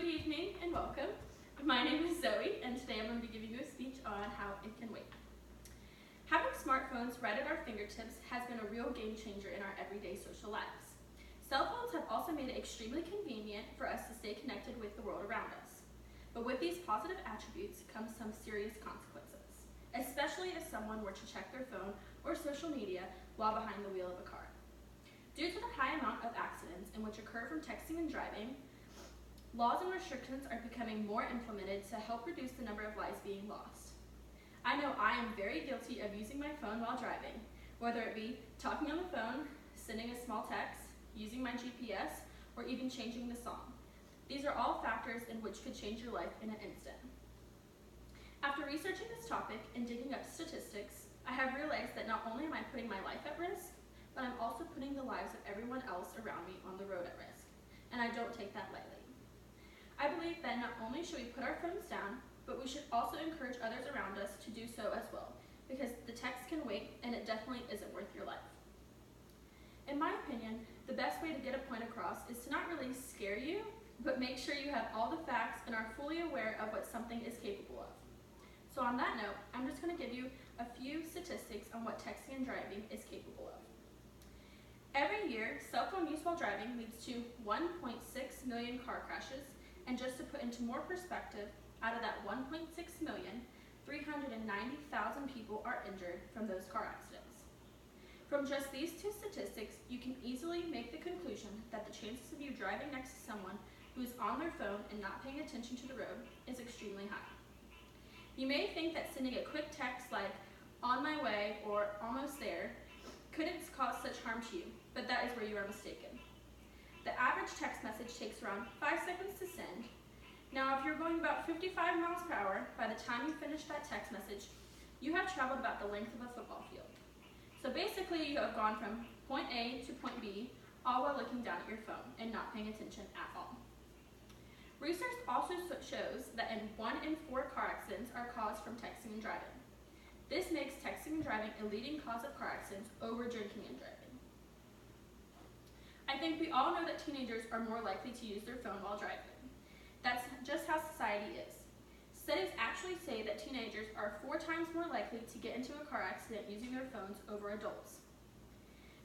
Good evening and welcome. My name is Zoe, and today I'm going to be giving you a speech on how it can wait. Having smartphones right at our fingertips has been a real game changer in our everyday social lives. Cell phones have also made it extremely convenient for us to stay connected with the world around us. But with these positive attributes comes some serious consequences, especially if someone were to check their phone or social media while behind the wheel of a car. Due to the high amount of accidents in which occur from texting and driving, laws and restrictions are becoming more implemented to help reduce the number of lives being lost. I know I am very guilty of using my phone while driving, whether it be talking on the phone, sending a small text, using my GPS, or even changing the song. These are all factors in which could change your life in an instant. After researching this topic and digging up statistics, I have realized that not only am I putting my life at risk, but I'm also putting the lives of everyone else around me on the road at risk, and I don't take that lightly. I believe that not only should we put our phones down, but we should also encourage others around us to do so as well, because the text can wait and it definitely isn't worth your life. In my opinion, the best way to get a point across is to not really scare you, but make sure you have all the facts and are fully aware of what something is capable of. So on that note, I'm just going to give you a few statistics on what texting and driving is capable of. Every year, cell phone use while driving leads to 1.6 million car crashes, and just to put into more perspective, out of that 1.6 million, 390,000 people are injured from those car accidents. From just these two statistics, you can easily make the conclusion that the chances of you driving next to someone who is on their phone and not paying attention to the road is extremely high. You may think that sending a quick text like, "on my way" or "almost there" couldn't cause such harm to you, but that is where you are mistaken. The average text message takes around 5 seconds to send. Now, if you're going about 55 miles per hour, by the time you finish that text message, you have traveled about the length of a football field. So basically, you have gone from point A to point B, all while looking down at your phone and not paying attention at all. Research also shows that 1 in 4 car accidents are caused from texting and driving. This makes texting and driving a leading cause of car accidents over drinking and driving. I think we all know that teenagers are more likely to use their phone while driving. That's just how society is. Studies actually say that teenagers are 4 times more likely to get into a car accident using their phones over adults.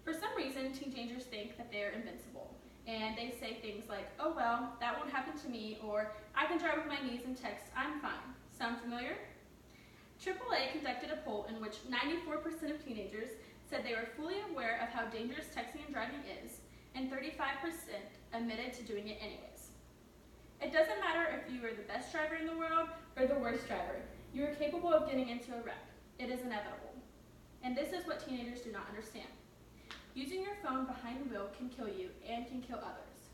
For some reason, teenagers think that they are invincible, and they say things like, "Oh well, that won't happen to me," or "I can drive with my knees and text, I'm fine." Sound familiar? AAA conducted a poll in which 94% of teenagers said they were fully aware of how dangerous texting and driving is, and 35% admitted to doing it anyways. It doesn't matter if you are the best driver in the world or the worst driver. You are capable of getting into a wreck. It is inevitable. And this is what teenagers do not understand. Using your phone behind the wheel can kill you and can kill others.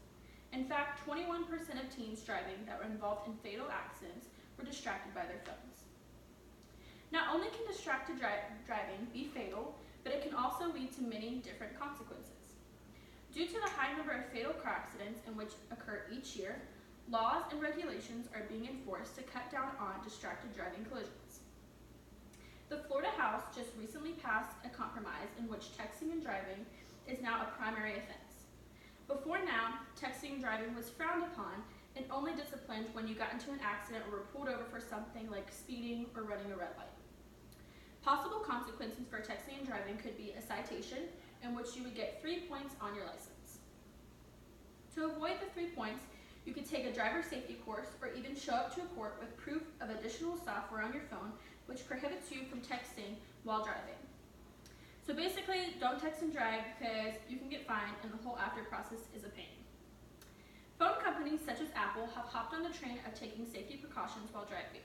In fact, 21% of teens driving that were involved in fatal accidents were distracted by their phones. Not only can distracted driving be fatal, but it can also lead to many different consequences. Due to the high number of fatal car accidents in which occur each year, laws and regulations are being enforced to cut down on distracted driving collisions. The Florida House just recently passed a compromise in which texting and driving is now a primary offense. Before now, texting and driving was frowned upon and only disciplined when you got into an accident or were pulled over for something like speeding or running a red light. Possible consequences for texting and driving could be a citation, in which you would get 3 points on your license. To avoid the 3 points, you could take a driver safety course or even show up to a court with proof of additional software on your phone which prohibits you from texting while driving. So basically, don't text and drive because you can get fined and the whole after process is a pain. Phone companies such as Apple have hopped on the train of taking safety precautions while driving.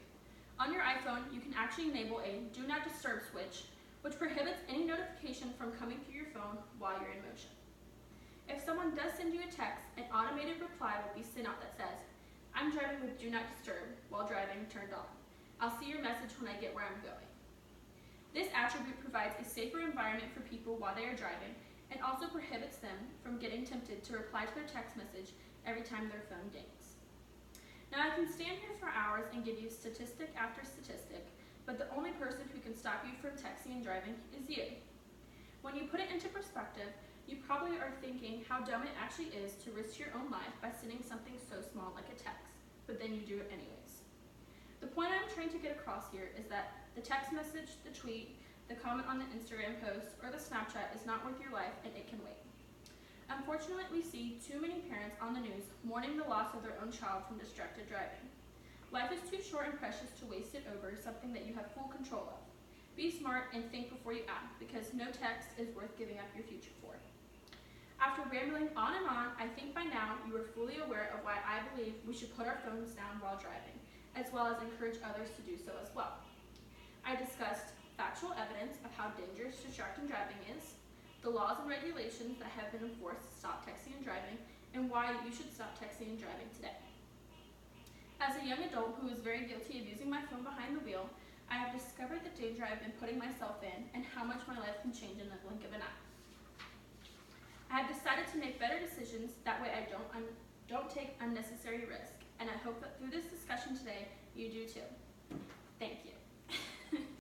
On your iPhone, you can actually enable a Do Not Disturb switch, which prohibits any notification from coming through your phone while you're in motion. If someone does send you a text, an automated reply will be sent out that says, "I'm driving with Do Not Disturb while driving turned on. I'll see your message when I get where I'm going." This attribute provides a safer environment for people while they are driving and also prohibits them from getting tempted to reply to their text message every time their phone dings. Now, I can stand here for hours and give you statistic after statistic, but the only person who can stop you from texting and driving is you. When you put it into perspective, you probably are thinking how dumb it actually is to risk your own life by sending something so small like a text. but then you do it anyways. The point I'm trying to get across here is that the text message, the tweet, the comment on the Instagram post, or the Snapchat is not worth your life and it can wait. Unfortunately, we see too many parents on the news mourning the loss of their own child from distracted driving. Life is too short and precious to waste it over something that you have full control of. Be smart and think before you act, because no text is worth giving up your future for. After rambling on and on, I think by now you are fully aware of why I believe we should put our phones down while driving, as well as encourage others to do so as well. I discussed factual evidence of how dangerous distracting driving is, the laws and regulations that have been enforced to stop texting and driving, and why you should stop texting and driving today. As a young adult who is very guilty of using my phone behind the wheel, I have discovered the danger I have been putting myself in and how much my life can change in the blink of an eye. I have decided to make better decisions, that way I don't take unnecessary risk, and I hope that through this discussion today, you do too.